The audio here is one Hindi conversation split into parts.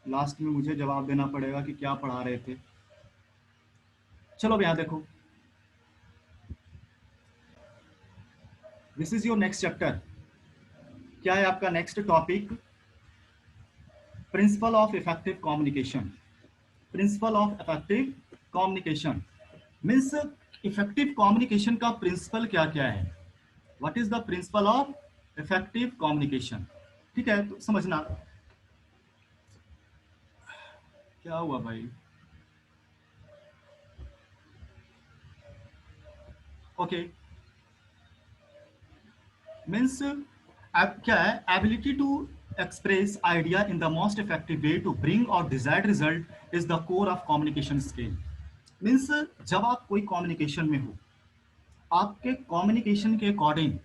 लास्ट में मुझे जवाब देना पड़ेगा कि क्या पढ़ा रहे थे। चलो अब यहाँ देखो, this is your next chapter. क्या है आपका next topic? Principle of effective communication. Principle of effective communication means effective communication का प्रिंसिपल क्या क्या है। What is the principle of effective communication? ठीक है, तो समझना। क्या हुआ भाई? ओके, मीन्स क्या है, ability to express idea in the most effective way to bring or desired result is the core of communication skill. Means जब आप कोई कम्युनिकेशन में हो, आपके कम्युनिकेशन के अकॉर्डिंग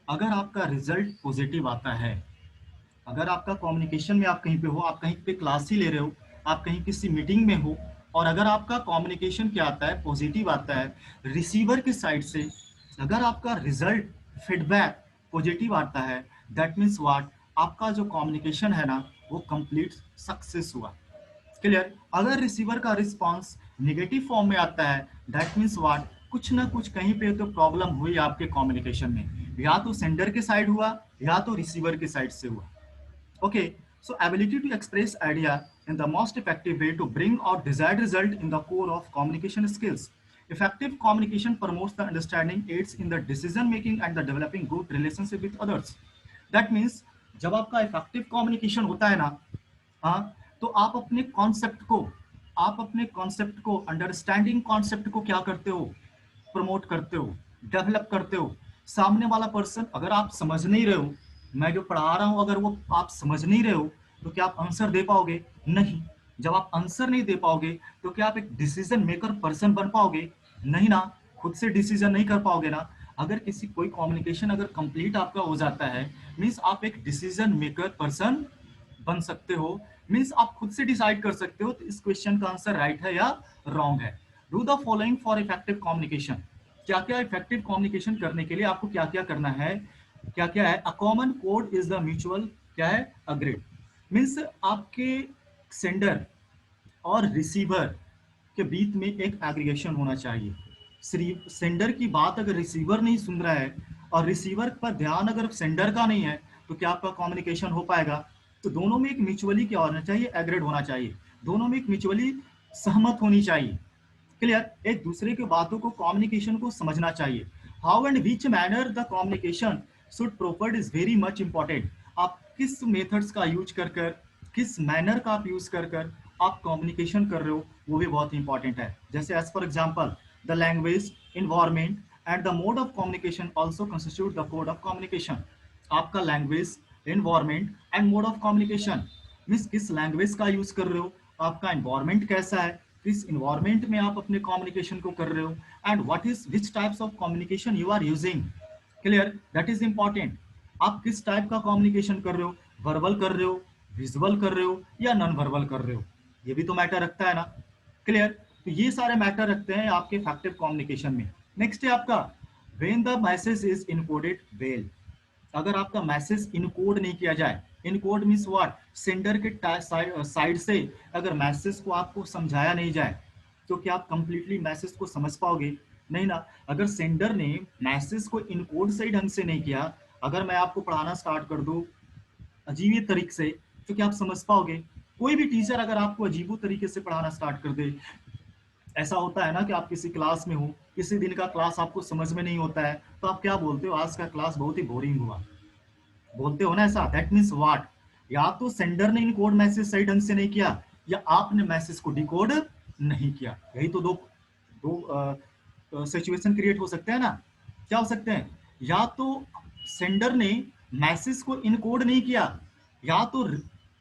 अगर आपका रिजल्ट पॉजिटिव आता है, अगर आपका कम्युनिकेशन में आप कहीं पे हो, आप कहीं पे क्लास ही ले रहे हो, आप कहीं किसी मीटिंग में हो, और अगर आपका कम्युनिकेशन क्या आता है, पॉजिटिव आता है रिसीवर की साइड से, अगर आपका रिजल्ट फीडबैक पॉजिटिव आता है, दैट मीन्स व्हाट, आपका जो कम्युनिकेशन है ना वो कंप्लीट सक्सेस हुआ। क्लियर? अगर रिसीवर का रिस्पांस नेगेटिव फॉर्म में आता है, दैट मीन्स व्हाट, कुछ ना कुछ कहीं पे तो प्रॉब्लम हुई आपके कम्युनिकेशन में, या तो सेंडर के साइड हुआ या तो रिसीवर के साइड से हुआ। Okay, so ability to express idea in the most effective way to bring out desired result in the core of communication skills. Effective communication promotes the understanding, aids in the decision making and the developing good relationship with others. That means जब आपका इफेक्टिव कम्युनिकेशन होता है ना, हाँ, तो आप अपने कॉन्सेप्ट को अंडरस्टैंडिंग कॉन्सेप्ट को क्या करते हो, प्रमोट करते हो, डेवलप करते हो। सामने वाला पर्सन, अगर आप समझ नहीं रहे हो, मैं जो पढ़ा रहा हूं अगर वो आप समझ नहीं रहे हो, तो क्या आप आंसर दे पाओगे? नहीं। जब आप आंसर नहीं दे पाओगे तो क्या आप एक डिसीजन मेकर पर्सन बन पाओगे? नहीं ना। खुद से डिसीजन नहीं कर पाओगे ना। अगर किसी कोई कम्युनिकेशन अगर कंप्लीट आपका हो जाता है, मीन्स आप एक डिसीजन मेकर पर्सन बन सकते हो। मीन्स आप खुद से डिसाइड कर सकते हो तो इस क्वेश्चन का आंसर राइट है या रॉन्ग है। Do the following for effective communication. क्या क्या इफेक्टिव कम्युनिकेशन करने के लिए आपको क्या क्या करना है? क्या क्या है? A common code is the mutual, क्या है, अग्रीड। मीन्स आपके सेंडर और रिसीवर के बीच में एक एग्रीगेशन होना चाहिए। सेंडर की बात अगर रिसीवर नहीं सुन रहा है और रिसीवर पर ध्यान अगर सेंडर का नहीं है, तो क्या आपका कम्युनिकेशन हो पाएगा? तो दोनों में एक म्यूचुअली क्या होना चाहिए, एग्रीड होना चाहिए। दोनों में एक म्यूचुअली सहमत होनी चाहिए। क्लियर? एक दूसरे की बातों को, कम्युनिकेशन को समझना चाहिए। How and which manner the communication should proffered is very much important. आप किस मेथड्स का यूज कर कर, किस मैनर का आप यूज कर कर आप कम्युनिकेशन कर रहे हो, वो भी बहुत इंपॉर्टेंट है। जैसे as for example the language, environment and the mode of communication also constitute the code of communication. आपका language, environment and mode of communication means किस लैंग्वेज का यूज कर रहे हो, आपका इन्वायरमेंट कैसा है, किस इन्वायरमेंट में आप अपने कम्युनिकेशन को कर रहे हो, and what is which types of communication you are using. Clear? That is important. आप किस टाइप का कम्युनिकेशन कर रहे हो, वर्बल कर रहे हो, विजुअल कर रहे हो या नॉन वर्बल कर रहे हो, ये भी तो मैटर रखता है ना। क्लियर? तो ये सारे मैटर रखते हैं आपके इफेक्टिव कम्युनिकेशन में। नेक्स्ट है आपका when the message is encoded well. अगर आपका मैसेज इनकोड नहीं किया जाए, इनकोड मीन्स व्हाट, सेंडर के साइड से अगर मैसेज को आपको समझाया नहीं जाए, तो क्या आप कंप्लीटली मैसेज को समझ पाओगे? नहीं ना। अगर सेंडर ने मैसेज को इनकोड सही ढंग से नहीं किया, अगर मैं आपको पढ़ाना स्टार्ट कर दूं अजीब तरीके से, तो क्या आप समझ पाओगे? कोई भी टीचर अगर आपको अजीबो तरीके से पढ़ाना स्टार्ट कर दे, ऐसा होता है ना कि आप किसी क्लास में हो, किसी दिन का क्लास आपको समझ में नहीं होता है, तो आप क्या बोलते हो, आज का क्लास बहुत ही बोरिंग हुआ, बोलते हो ना ऐसा। दैट मीन्स व्हाट, या तो सेंडर ने इनकोड मैसेज सही ढंग से नहीं किया या आपने मैसेज को डिकोड नहीं किया। यही तो दो दो सिचुएशन क्रिएट हो सकते हैं ना। क्या हो सकते हैं? या तो सेंडर ने मैसेज को इनकोड नहीं किया, या तो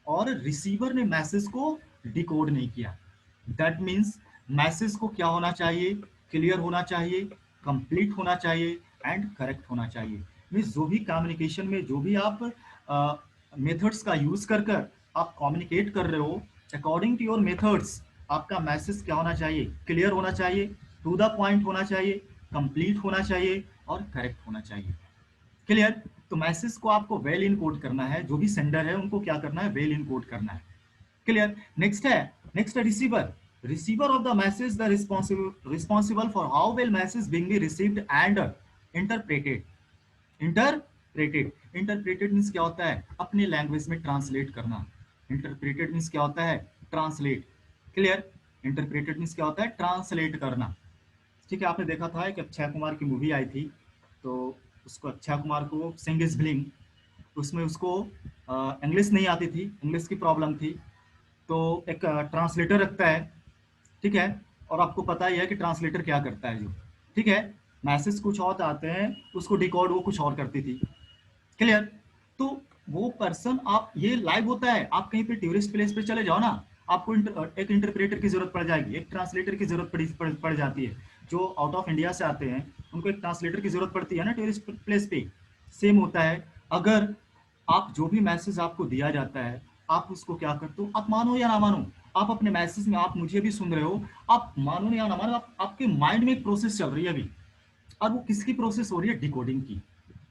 और रिसीवर ने मैसेज को डिकोड नहीं किया। दैट मीन्स मैसेज को क्या होना चाहिए, क्लियर होना चाहिए, कंप्लीट होना चाहिए एंड करेक्ट होना चाहिए। मीन्स जो भी कम्युनिकेशन में जो भी आप मेथड्स का यूज कर कर आप कम्युनिकेट कर रहे हो, अकॉर्डिंग टू योर मेथड्स आपका मैसेज क्या होना चाहिए, क्लियर होना चाहिए, टू द पॉइंट होना चाहिए, कंप्लीट होना चाहिए और करेक्ट होना चाहिए। क्लियर? तो मैसेज को आपको वेल इनकोड करना है, जो भी सेंडर है उनको क्या करना है, वेल इनकोड करना है। क्लियर। नेक्स्ट है receiver. Receiver of the message the responsible for how well message being be received and interpreted. Interpreted means क्या होता है, अपने लैंग्वेज में ट्रांसलेट करना। इंटरप्रेटेड मीन्स क्या होता है, ट्रांसलेट। क्लियर। इंटरप्रेटेड मीन्स क्या होता है, ट्रांसलेट करना। ठीक है, आपने देखा था कि अक्षय कुमार की मूवी आई थी, तो उसको अक्षय कुमार को सिंग इज ब्लिंग, उसमें उसको इंग्लिश नहीं आती थी, इंग्लिश की प्रॉब्लम थी, तो एक ट्रांसलेटर रखता है। ठीक है, और आपको पता ही है कि ट्रांसलेटर क्या करता है जो, ठीक है, मैसेज कुछ और आते हैं, उसको डिकोड वो कुछ और करती थी। क्लियर। तो वो पर्सन, आप ये लाइव होता है, आप कहीं पे टूरिस्ट प्लेस पे चले जाओ ना, आपको एक इंटरप्रेटर की जरूरत पड़ जाएगी, एक ट्रांसलेटर की जरूरत पड़ जाती है। जो आउट ऑफ इंडिया से आते हैं उनको एक ट्रांसलेटर की जरूरत पड़ती है ना टूरिस्ट प्लेस पे। सेम होता है, अगर आप जो भी मैसेज आपको दिया जाता है, आप उसको क्या करते हो, आप मानो या ना मानो, आप अपने मैसेज में, आप मुझे भी सुन रहे हो, आप मानो या ना मानो, आपके माइंड में एक प्रोसेस चल रही है अभी। और वो किसकी प्रोसेस हो रही है, डिकोडिंग की।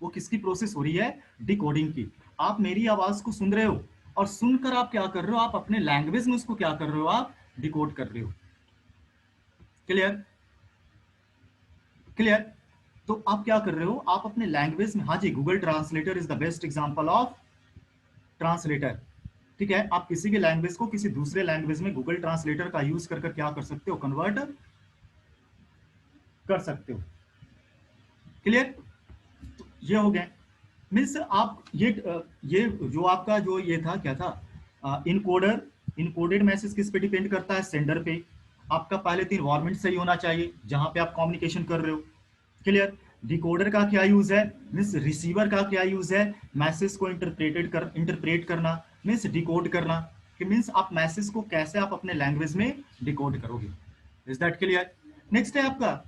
वो किसकी प्रोसेस हो रही है, डिकोडिंग की। आप मेरी आवाज को सुन रहे हो, और सुनकर आप क्या कर रहे हो, आप अपने लैंग्वेज में उसको क्या कर रहे हो, आप डिकोड कर रहे हो। क्लियर। क्लियर। तो आप क्या कर रहे हो, आप अपने लैंग्वेज में, हाँ जी, Google translator is the best example of translator. ठीक है, आप किसी के लैंग्वेज को किसी दूसरे लैंग्वेज में गूगल ट्रांसलेटर का यूज कर क्या कर सकते हो, कन्वर्ट कर सकते हो। क्लियर। तो ये हो गए। मीन्स आप ये जो आपका जो ये था क्या था, इनकोडर, इनकोडेड मैसेज किस पे डिपेंड करता है, सेंडर पे। आपका पहले तो इन्वायरमेंट सही होना चाहिए जहां पे आप कम्युनिकेशन कर रहे हो। क्लियर। डिकोडर का क्या यूज है, मीन्स रिसीवर का क्या यूज है, मैसेज को इंटरप्रेट करना, मीन्स डिकोड करना, कि मीन्स आप मैसेज को कैसे आप अपने लैंग्वेज में डिकोड करोगे। Is that clear. नेक्स्ट है आपका,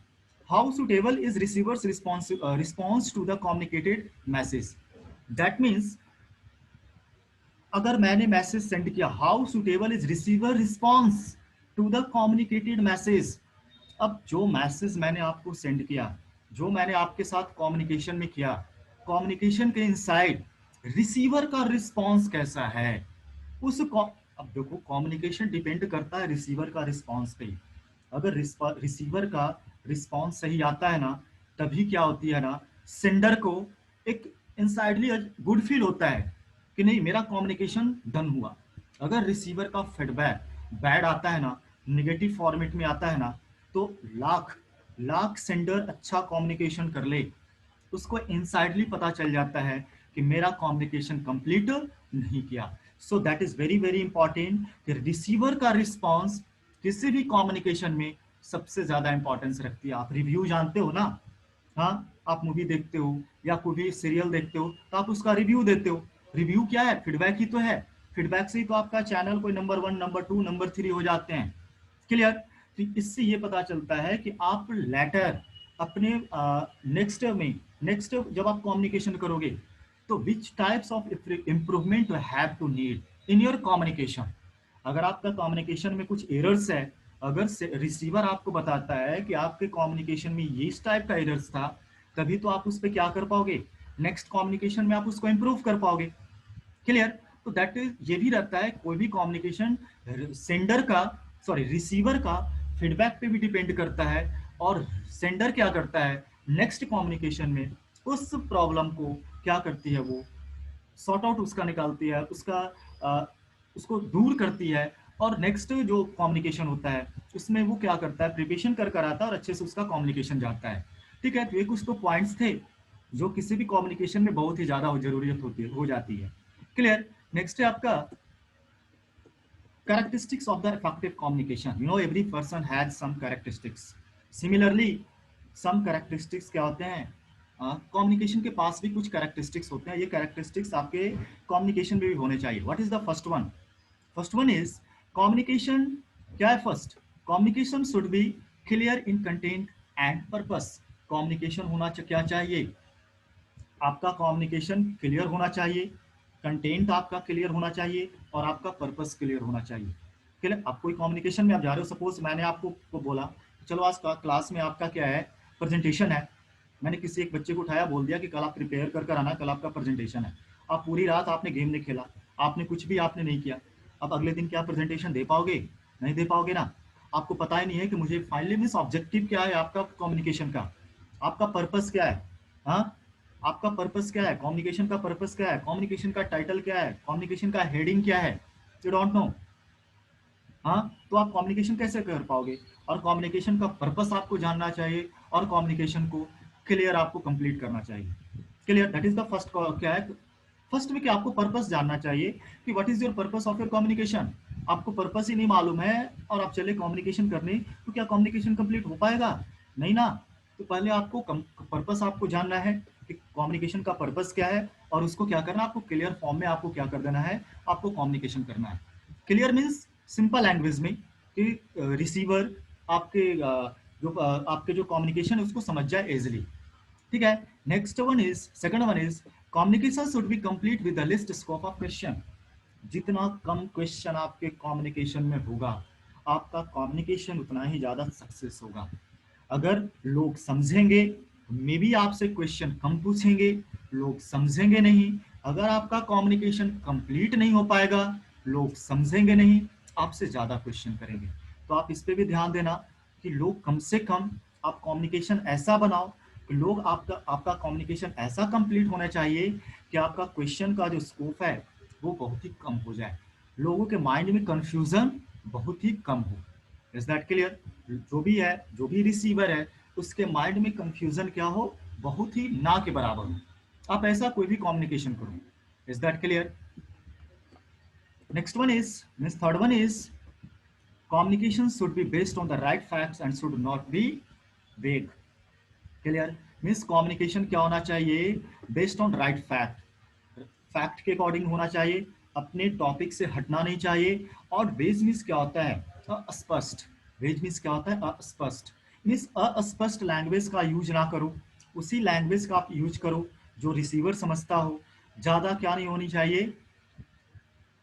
how suitable is receiver's response to the communicated message. That means, अगर मैंने मैसेज सेंड किया, how suitable is receiver response to the communicated message. अब जो मैसेज मैंने आपको सेंड किया, जो मैंने आपके साथ कम्युनिकेशन में किया, कम्युनिकेशन के इनसाइड रिसीवर का रिस्पॉन्स कैसा है, अब देखो, कम्युनिकेशन डिपेंड करता है रिसीवर का रिस्पॉन्स पे। अगर रिसीवर का रिस्पॉन्स सही आता है ना, तभी क्या होती है ना, सेंडर को एक इनसाइडली गुड फील होता है कि नहीं, मेरा कम्युनिकेशन डन हुआ। अगर रिसीवर का फीडबैक बैड आता है ना, निगेटिव फॉर्मेट में आता है ना, तो लाख लाख सेंडर अच्छा कम्युनिकेशन कर ले, उसको इनसाइडली पता चल जाता है कि मेरा कम्युनिकेशन कंप्लीट नहीं किया। So that is very very important कि रिसीवर का रिस्पॉन्स किसी भी कम्युनिकेशन में सबसे ज्यादा इंपॉर्टेंस रखती है। आप रिव्यू जानते हो ना, हाँ, आप मूवी देखते हो या कोई भी सीरियल देखते हो, तो आप उसका रिव्यू देते हो। रिव्यू क्या है, फीडबैक ही तो है। फीडबैक से ही तो आपका चैनल कोई नंबर 1, नंबर 2, नंबर 3 हो जाते हैं। क्लियर। तो इससे ये पता चलता है कि आप लेटर अपने नेक्स्ट जब आप कम्युनिकेशन करोगे, तो which types of improvement have to need in your communication. अगर आपका कम्युनिकेशन में कुछ एरर्स है, अगर रिसीवर आपको बताता है कि आपके कम्युनिकेशन में ये इस टाइप का एरर्स था, तभी तो आप उस पर क्या कर पाओगे, नेक्स्ट कम्युनिकेशन में आप उसको इंप्रूव कर पाओगे। क्लियर। तो दैट इज, ये भी रहता है, कोई भी कम्युनिकेशन सेंडर का, सॉरी, रिसीवर का फीडबैक पे भी डिपेंड करता है, और सेंडर क्या करता है नेक्स्ट कम्युनिकेशन में, उस प्रॉब्लम को क्या करती है, वो सॉर्ट आउट उसका निकालती है, उसका उसको दूर करती है, और नेक्स्ट जो कम्युनिकेशन होता है उसमें वो क्या करता है, प्रिपरेशन कर कर आता है, और अच्छे से उसका कम्युनिकेशन जाता है। ठीक है, तो ये कुछ तो पॉइंट्स थे जो किसी भी कम्युनिकेशन में बहुत ही ज्यादा जरूरत होती है, हो जाती है। क्लियर। नेक्स्ट है आपका characteristics of the effective communication. You know, every person has some characteristics. Similarly, some characteristics क्या होते हैं, कम्युनिकेशन के पास भी कुछ कैरेक्टरिस्टिक्स होते हैं। ये कैरेक्टरिस्टिक्स आपके कम्युनिकेशन में भी होने चाहिए। What is the first one? First one is communication. क्या है first? Communication should B clear in content and purpose. Communication होना क्या चाहिए, आपका कम्युनिकेशन क्लियर होना चाहिए, कंटेंट आपका क्लियर होना चाहिए, और आपका पर्पस क्लियर होना चाहिए। क्लियर। आप कोई कम्युनिकेशन में आप जा रहे हो, सपोज मैंने आपको को बोला, चलो आज क्लास में आपका क्या है, प्रेजेंटेशन है। मैंने किसी एक बच्चे को उठाया, बोल दिया कि कल आप प्रिपेयर कर कर आना, कल आपका प्रेजेंटेशन है। आप पूरी रात आपने गेम नहीं खेला, आपने कुछ भी आपने नहीं किया, आप अगले दिन क्या प्रेजेंटेशन दे पाओगे? नहीं दे पाओगे ना। आपको पता ही नहीं है कि मुझे फाइनली मीन्स ऑब्जेक्टिव क्या है आपका कम्युनिकेशन का, आपका पर्पस क्या है। हाँ, आपका पर्पस क्या है, कम्युनिकेशन का पर्पस क्या है, कम्युनिकेशन का टाइटल क्या है, कम्युनिकेशन का हेडिंग क्या है, यू डोंट नो। हाँ, तो आप कम्युनिकेशन कैसे कर पाओगे? और कम्युनिकेशन का पर्पस आपको जानना चाहिए और कम्युनिकेशन को क्लियर आपको कंप्लीट करना चाहिए। Clear, that is the first. क्या है फर्स्ट में, कि आपको पर्पस जानना चाहिए कि what is your purpose of your communication. आपको पर्पस ही नहीं मालूम है और आप चले कम्युनिकेशन करने, तो क्या कम्युनिकेशन कंप्लीट हो पाएगा? नहीं ना। तो पहले आपको पर्पस आपको जानना है कि कम्युनिकेशन का पर्पस क्या है, और उसको क्या करना है, आपको क्लियर फॉर्म में आपको क्या कर देना है, आपको कम्युनिकेशन करना है। क्लियर मीन्स सिंपल लैंग्वेज में कि रिसीवर आपके आपके जो कम्युनिकेशन है उसको समझ जाए इजिली। ठीक है। Next one is, second one is, communication should B complete with the list scope of question. जितना कम क्वेश्चन आपके कम्युनिकेशन में होगा, आपका कम्युनिकेशन उतना ही ज्यादा सक्सेस होगा। अगर लोग समझेंगे, मे बी आपसे क्वेश्चन कम पूछेंगे, लोग समझेंगे नहीं। अगर आपका कम्युनिकेशन कंप्लीट नहीं हो पाएगा, लोग समझेंगे नहीं, आपसे ज्यादा क्वेश्चन करेंगे। तो आप इस पे भी ध्यान देना कि लोग कम से कम, आप कम्युनिकेशन ऐसा बनाओ कि लोग आपका कम्युनिकेशन ऐसा कंप्लीट होना चाहिए कि आपका क्वेश्चन का जो स्कोप है वो बहुत ही कम हो जाए, लोगों के माइंड में कंफ्यूजन बहुत ही कम हो। Is that clear? जो भी है, जो भी रिसीवर है, उसके माइंड में कंफ्यूजन क्या हो, बहुत ही ना के बराबर हो। आप ऐसा कोई भी कम्युनिकेशन करो। Is that clear? Next one is, means third one is, communication should be based on the right facts and should not be vague. Clear means communication क्या होना चाहिए, based on right fact, fact के अकॉर्डिंग होना चाहिए, अपने टॉपिक से हटना नहीं चाहिए। और वेज मीन्स क्या होता है, अस्पष्ट। वेज मीन्स क्या होता है, अस्पष्ट। मीन्स अस्पष्ट लैंग्वेज का यूज ना करो, उसी लैंग्वेज का आप यूज करो जो रिसीवर समझता हो। ज्यादा क्या नहीं होनी चाहिए,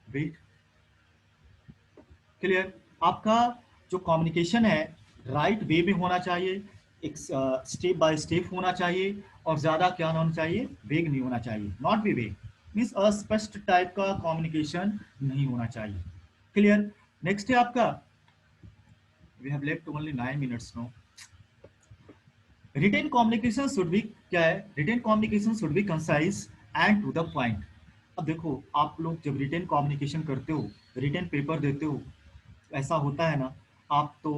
वेट। क्लियर? आपका जो कम्युनिकेशन है राइट वे में होना चाहिए, एक स्टेप बाय स्टेप होना चाहिए, और ज्यादा क्या होना चाहिए, वेग नहीं होना चाहिए, नॉट बी वेग। मीन्स अस्पष्ट टाइप का कम्युनिकेशन नहीं होना चाहिए। क्लियर? नेक्स्ट है आपका, we have left only 9 minutes no. Written communication should be, क्या है, written communication should be concise and to the point. अब देखो, आप लोग जब रिटेन कम्युनिकेशन करते हो, रिटेन पेपर देते हो, ऐसा होता है ना, आप तो,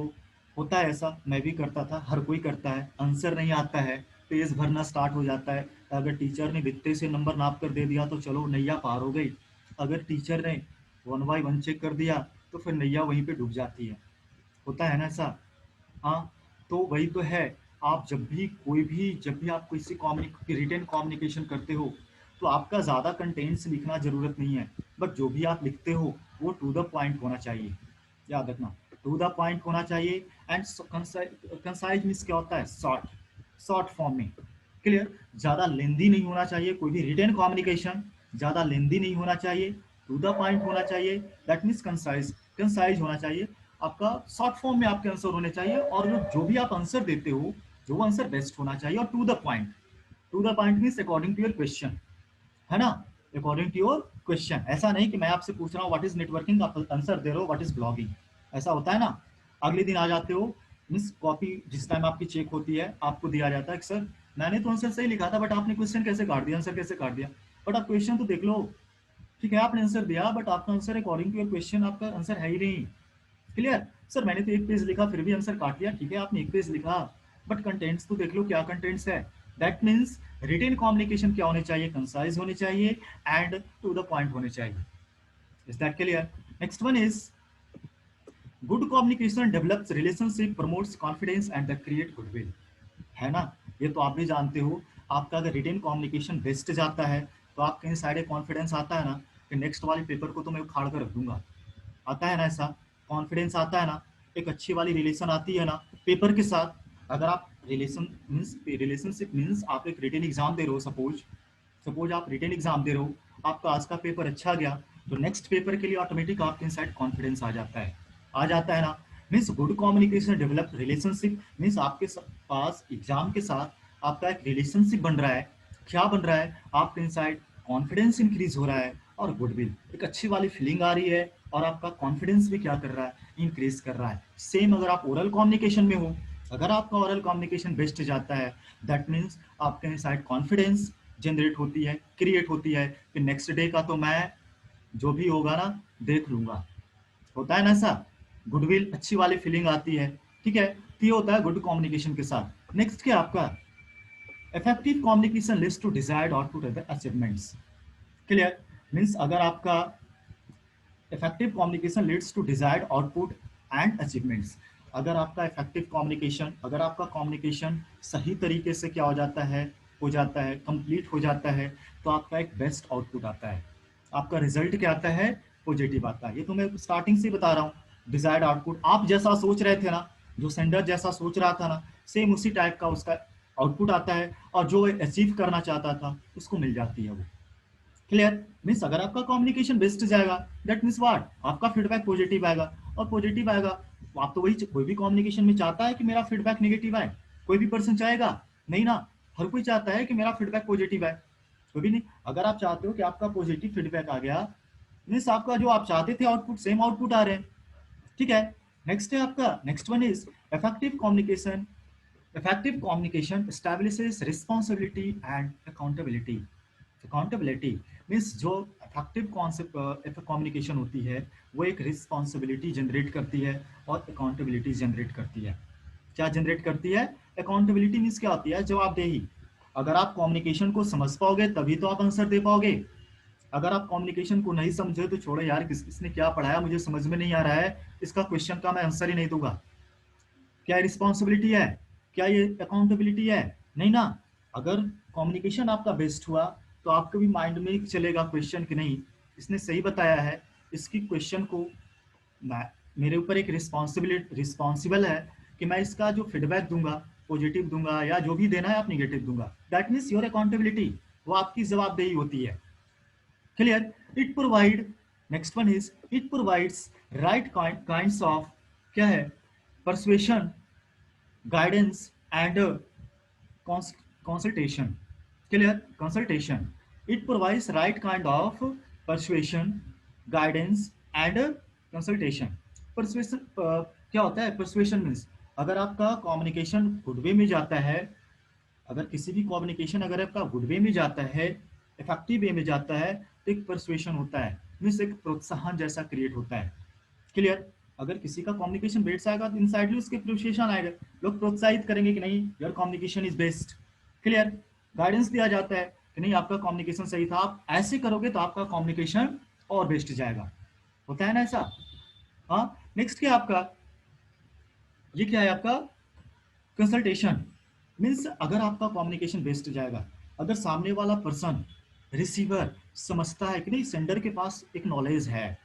होता है ऐसा, मैं भी करता था, हर कोई करता है, आंसर नहीं आता है, पेज भरना स्टार्ट हो जाता है। अगर टीचर ने वित्ते से नंबर नाप कर दे दिया तो चलो नैया पार हो गई, अगर टीचर ने 1 by 1 चेक कर दिया तो फिर नैया वहीं पे डूब जाती है। होता है ना ऐसा? हाँ, तो वही तो है। आप जब भी कोई भी, जब भी आप किसी रिटेन कम्युनिकेशन करते हो, तो आपका ज़्यादा कंटेंट्स लिखना ज़रूरत नहीं है, बट जो भी आप लिखते हो वो टू द पॉइंट होना चाहिए। याद रखना, टू द पॉइंट होना चाहिए। एंड कंसाइज मीन्स क्या होता है, शॉर्ट, शॉर्ट फॉर्म में। क्लियर? ज़्यादा लेंदी नहीं होना चाहिए, कोई भी रिटेन कम्युनिकेशन ज़्यादा लेंदी नहीं होना चाहिए, टू द पॉइंट होना चाहिए। दैट मीन्स कंसाइज, कंसाइज होना चाहिए। आपका शॉर्ट फॉर्म में आपके आंसर होने चाहिए, और जो भी आप आंसर देते हो, जो आंसर बेस्ट होना चाहिए, और to the point. To the point means according to your question, है ना, अकॉर्डिंग टू योर क्वेश्चन। ऐसा नहीं कि मैं आपसे पूछ रहा हूँ व्हाट इज नेटवर्किंग, आप आंसर दे रहे हो व्हाट इज ब्लॉगिंग। ऐसा होता है ना, अगले दिन आ जाते हो, मीन्स कॉपी जिस टाइम आपकी चेक होती है, आपको दिया जाता है कि सर मैंने तो आंसर सही लिखा था, बट आपने क्वेश्चन कैसे काट दिया, आंसर कैसे काट दिया। बट आप क्वेश्चन तो देख लो, ठीक है, आपने आंसर दिया, बट आपका answer according to your question आपका आंसर है ही नहीं। क्लियर? सर मैंने तो एक पेज लिखा फिर भी आंसर काट दिया, ठीक है आपने एक पेज लिखा, बट कंटेंट्स तो देख लो क्या कंटेंट्स है। दैट मीन्स रिटेन कम्युनिकेशन क्या होने चाहिए, कंसाइज होने चाहिए एंड टू द पॉइंट होने चाहिए। Is that clear? Next one is, good communication develops relationship, promotes confidence and the create goodwill. है ना, ये तो आप भी जानते हो। आपका अगर रिटेन कम्युनिकेशन बेस्ट जाता है, तो आपके कहीं साइड कॉन्फिडेंस आता है ना, कि नेक्स्ट वाले पेपर को तो मैं उखाड़ कर रख दूंगा। आता है ना ऐसा, कॉन्फिडेंस आता है ना, एक अच्छी वाली रिलेशन आती है ना पेपर के साथ। अगर आप रिलेशन मीन्स, रिलेशनशिप मीन्स आप एक रिटेन एग्जाम दे रहे हो, सपोज, सपोज आप रिटेन एग्जाम दे रहे हो, आपका आज का पेपर अच्छा गया, तो नेक्स्ट पेपर के लिए ऑटोमेटिक आपके इनसाइड कॉन्फिडेंस आ जाता है, आ जाता है ना। Means good communication develop relationship, means आपके पास एग्जाम के साथ आपका एक रिलेशनशिप बन रहा है। क्या बन रहा है, आपके इनसाइड कॉन्फिडेंस इंक्रीज हो रहा है, और गुडविल, एक अच्छी वाली फीलिंग आ रही है, और आपका कॉन्फिडेंस भी क्या कर रहा है, इंक्रीज कर रहा है। सेम अगर आप ओरल कम्युनिकेशन में हो, अगर आपका ओरल कम्युनिकेशन बेस्ट जाता है, दैट मीन्स आपके साइड कॉन्फिडेंस जनरेट होती है, क्रिएट होती है कि नेक्स्ट डे का तो मैं जो भी होगा ना देख लूंगा। होता है ना ऐसा, गुडविल अच्छी वाली फीलिंग आती है। ठीक है, तो ये होता है गुड कम्युनिकेशन के साथ। नेक्स्ट क्या आपका, effective communication leads to desired output and achievements. Clear, means अगर आपका effective communication leads to desired output and achievements, अगर आपका इफेक्टिव कम्युनिकेशन, अगर आपका कम्युनिकेशन सही तरीके से क्या हो जाता है, कंप्लीट हो जाता है, तो आपका एक बेस्ट आउटपुट आता है, आपका रिजल्ट क्या आता है, पॉजिटिव आता है। ये तो मैं स्टार्टिंग से बता रहा हूँ। डिजायर्ड आउटपुट, आप जैसा सोच रहे थे ना, जो सेंडर जैसा सोच रहा था ना, सेम उसी टाइप का उसका आउटपुट आता है, और जो अचीव करना चाहता था उसको मिल जाती है वो। क्लियर, मीन्स अगर आपका कम्युनिकेशन बेस्ट जाएगा, दैट मीन्स व्हाट, आपका फीडबैक पॉजिटिव आएगा, और पॉजिटिव आएगा तो आप तो वही, कोई भी कम्युनिकेशन में चाहता है कि मेरा फीडबैक नेगेटिव आए? कोई भी पर्सन चाहेगा नहीं ना, हर कोई चाहता है कि मेरा फीडबैक पॉजिटिव आए, कोई भी नहीं। अगर आप चाहते हो कि आपका पॉजिटिव फीडबैक आ गया, मीन्स आपका जो आप चाहते थे आउटपुट, सेम आउटपुट आ रहे हैं। ठीक है, नेक्स्ट है आपका, next one is effective communication. Effective communication establishes responsibility and accountability. Accountability means जो effective concept communication होती है, वो एक responsibility generate करती है और accountability generate करती है। क्या generate करती है? Accountability means क्या होती है? जवाबदेही। अगर आप communication को समझ पाओगे तभी तो आप आंसर दे पाओगे। अगर आप कम्युनिकेशन को नहीं समझे तो छोड़ो यार, किसने क्या पढ़ाया मुझे समझ में नहीं आ रहा है, इसका क्वेश्चन का मैं आंसर ही नहीं दूंगा। क्या रिस्पॉन्सिबिलिटी है? क्या ये अकाउंटेबिलिटी है? नहीं ना। अगर कम्युनिकेशन आपका बेस्ट हुआ तो आपके भी माइंड में चलेगा क्वेश्चन कि नहीं, इसने सही बताया है, इसकी क्वेश्चन को मेरे ऊपर एक रिस्पॉन्सिबल है कि मैं इसका जो फीडबैक दूंगा, पॉजिटिव दूंगा या जो भी देना है आप निगेटिव दूंगा। दैट मीन्स योर अकाउंटेबिलिटी, वो आपकी जवाबदेही होती है। Clear, it provide, next one is it provides right kinds of, क्या है, persuasion, guidance and consultation. Clear, consultation, it provides right kind of persuasion, guidance and consultation. Persuasion क्या होता है? Persuasion means अगर आपका कम्युनिकेशन गुड वे में जाता है, अगर किसी भी कम्युनिकेशन अगर आपका गुड वे में जाता है, इफेक्टिव वे में जाता है, तो एक परसुएशन होता है, मीन्स एक प्रोत्साहन जैसा क्रिएट होता है। क्लियर, अगर किसी का कम्युनिकेशन बेस्ट आएगा तो इनसाइडली उसके प्रोत्साहन आएगा, लोग प्रोत्साहित करेंगे कि नहीं your communication is best. Clear, guidance दिया जाता है कि नहीं आपका कम्युनिकेशन सही था, आप ऐसे करोगे तो आपका कम्युनिकेशन और बेस्ट जाएगा। होता है ना ऐसा। हाँ, नेक्स्ट क्या आपका, ये क्या है आपका, कंसल्टेशन। मीन्स अगर आपका कम्युनिकेशन बेस्ट जाएगा, अगर सामने वाला पर्सन, रिसीवर समझता है कि नहीं सेंडर के पास एक नॉलेज है,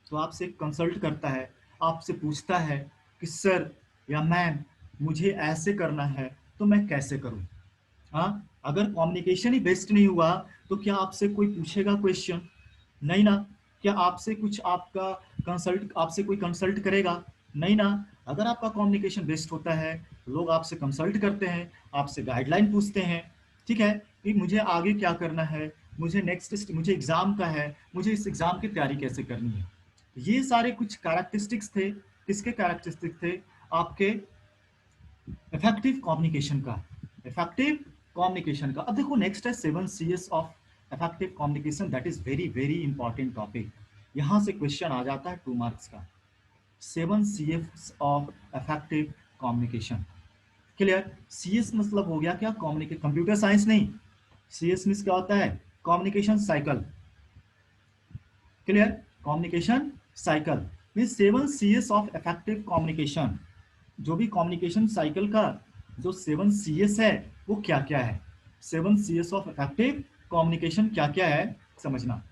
तो आपसे कंसल्ट करता है, आपसे पूछता है कि सर या मैम मुझे ऐसे करना है तो मैं कैसे करूं। हाँ, अगर कम्युनिकेशन ही बेस्ट नहीं हुआ तो क्या आपसे कोई पूछेगा क्वेश्चन? नहीं ना। क्या आपसे कुछ आपका कंसल्ट, आपसे कोई कंसल्ट करेगा? नहीं ना। अगर आपका कम्युनिकेशन बेस्ट होता है, लोग आपसे कंसल्ट करते हैं, आपसे गाइडलाइन पूछते हैं। ठीक है, कि मुझे आगे क्या करना है, मुझे नेक्स्ट, मुझे एग्जाम का है, मुझे इस एग्जाम की तैयारी कैसे करनी है। ये सारे कुछ कैरेक्टरिस्टिक्स थे, किसके कैरेक्टरिस्टिक्स थे, आपके इफेक्टिव कम्युनिकेशन का, इफेक्टिव कम्युनिकेशन का। अब देखो नेक्स्ट है 7 Cs of effective communication, that is very very important topic. यहां से क्वेश्चन आ जाता है 2 मार्क्स का, 7 Cs of effective communication. Clear, CS मतलब हो गया क्या, कम्युनिकेशन, कंप्यूटर साइंस नहीं। CS मीन्स क्या होता है, communication cycle. Clear, communication cycle means 7 Cs of effective communication. जो भी कम्युनिकेशन साइकिल का जो 7 Cs है वो क्या क्या है, 7 Cs ऑफ इफेक्टिव कम्युनिकेशन क्या क्या है समझना।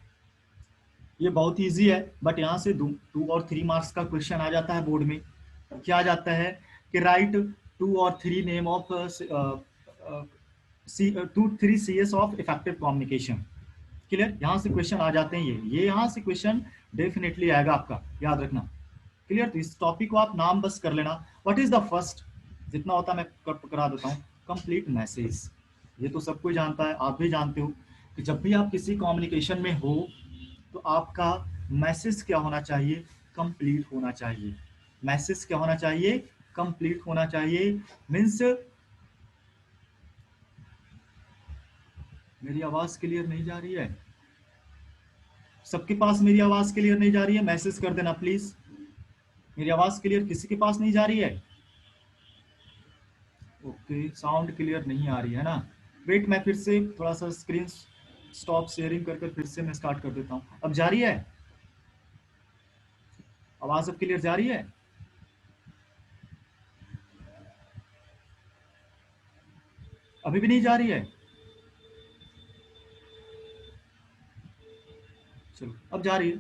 ये बहुत इजी है, बट यहाँ से 2 और 3 मार्क्स का क्वेश्चन आ जाता है बोर्ड में। क्या आ जाता है कि राइट 2 और 3 name of 2-3 Cs of effective communication. Clear, यहाँ से क्वेश्चन आ जाते हैं, ये यहाँ से क्वेश्चन डेफिनेटली आएगा आपका, याद रखना। क्लियर, तो इस टॉपिक को आप नाम बस कर लेना। व्हाट इज द फर्स्ट, जितना होता मैं करा देता हूँ, कंप्लीट मैसेज। ये तो सब कोई जानता है, आप भी जानते हो कि जब भी आप किसी कम्युनिकेशन में हो तो आपका मैसेज क्या होना चाहिए, कंप्लीट होना चाहिए। मैसेज क्या होना चाहिए, कंप्लीट होना चाहिए। मीन्स मेरी आवाज क्लियर नहीं जा रही है, सबके पास मेरी आवाज क्लियर नहीं जा रही है, मैसेज कर देना प्लीज। मेरी आवाज क्लियर किसी के पास नहीं जा रही है? ओके, साउंड क्लियर नहीं आ रही है ना। वेट, मैं फिर से थोड़ा सा स्क्रीन स्टॉप शेयरिंग करके फिर से मैं स्टार्ट कर देता हूँ। अब जा रही है आवाज? अब क्लियर जा रही है? अभी भी नहीं जा रही है? चलो अब जा रही है,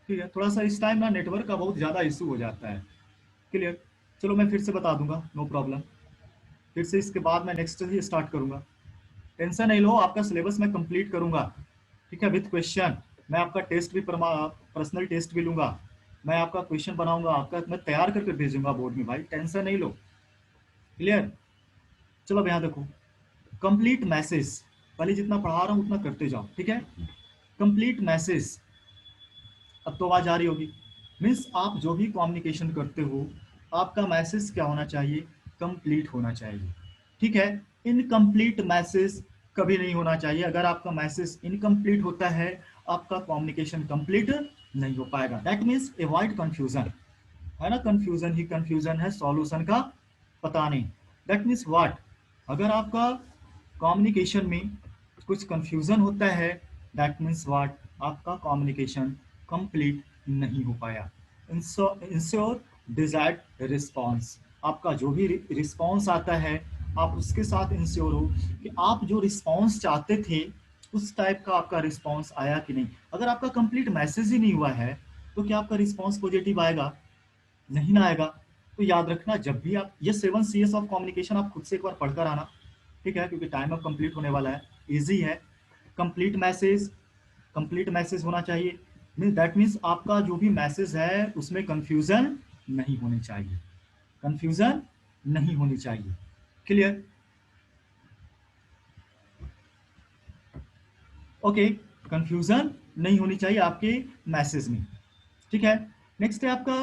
ठीक है। थोड़ा सा इस टाइम ना नेटवर्क का बहुत ज़्यादा इशू हो जाता है। क्लियर? चलो मैं फिर से बता दूंगा, नो प्रॉब्लम। फिर से इसके बाद मैं नेक्स्ट ही स्टार्ट करूंगा। टेंशन नहीं लो, आपका सिलेबस मैं कंप्लीट करूंगा, ठीक है, विथ क्वेश्चन। मैं आपका टेस्ट भी पर्सनल टेस्ट भी लूंगा। मैं आपका क्वेश्चन बनाऊंगा, आपका मैं तैयार करके भेजूंगा बोर्ड में, भाई टेंशन नहीं लो। क्लियर? चलो अब यहाँ देखो, कंप्लीट मैसेज। पहले जितना पढ़ा रहा हूँ उतना करते जाओ, ठीक है। कंप्लीट मैसेज, अब तो आवाज आ रही होगी। मीन्स आप जो भी कम्युनिकेशन करते हो, आपका मैसेज क्या होना चाहिए, कंप्लीट होना चाहिए, ठीक है। इनकम्प्लीट मैसेज कभी नहीं होना चाहिए। अगर आपका मैसेज इनकम्प्लीट होता है, आपका कम्युनिकेशन कंप्लीट नहीं हो पाएगा। दैट मीन्स अवॉइड कंफ्यूजन, है ना। कंफ्यूजन ही कंफ्यूजन है, सॉल्यूशन का पता नहीं। दैट मीन्स व्हाट, अगर आपका कम्युनिकेशन में कुछ कंफ्यूजन होता है, दैट मीन्स व्हाट, आपका कम्युनिकेशन कंप्लीट नहीं हो पाया। इंश्योर डिजायर्ड रिस्पॉन्स, आपका जो भी रिस्पॉन्स आता है, आप उसके साथ इंश्योर हो कि आप जो रिस्पॉन्स चाहते थे उस टाइप का आपका रिस्पॉन्स आया कि नहीं। अगर आपका कंप्लीट मैसेज ही नहीं हुआ है, तो क्या आपका रिस्पॉन्स पॉजिटिव आएगा? नहीं ना आएगा। तो याद रखना, जब भी आप ये 7 CS ऑफ कम्युनिकेशन आप खुद से एक बार पढ़कर आना, ठीक है, क्योंकि टाइम अब कंप्लीट होने वाला है। इजी है। कंप्लीट मैसेज, कंप्लीट मैसेज होना चाहिए। मीन दैट मीन्स आपका जो भी मैसेज है उसमें कंफ्यूजन नहीं होनी चाहिए, कंफ्यूजन नहीं होनी चाहिए। क्लियर? ओके, कंफ्यूजन नहीं होनी चाहिए आपके मैसेज में, ठीक है। नेक्स्ट है आपका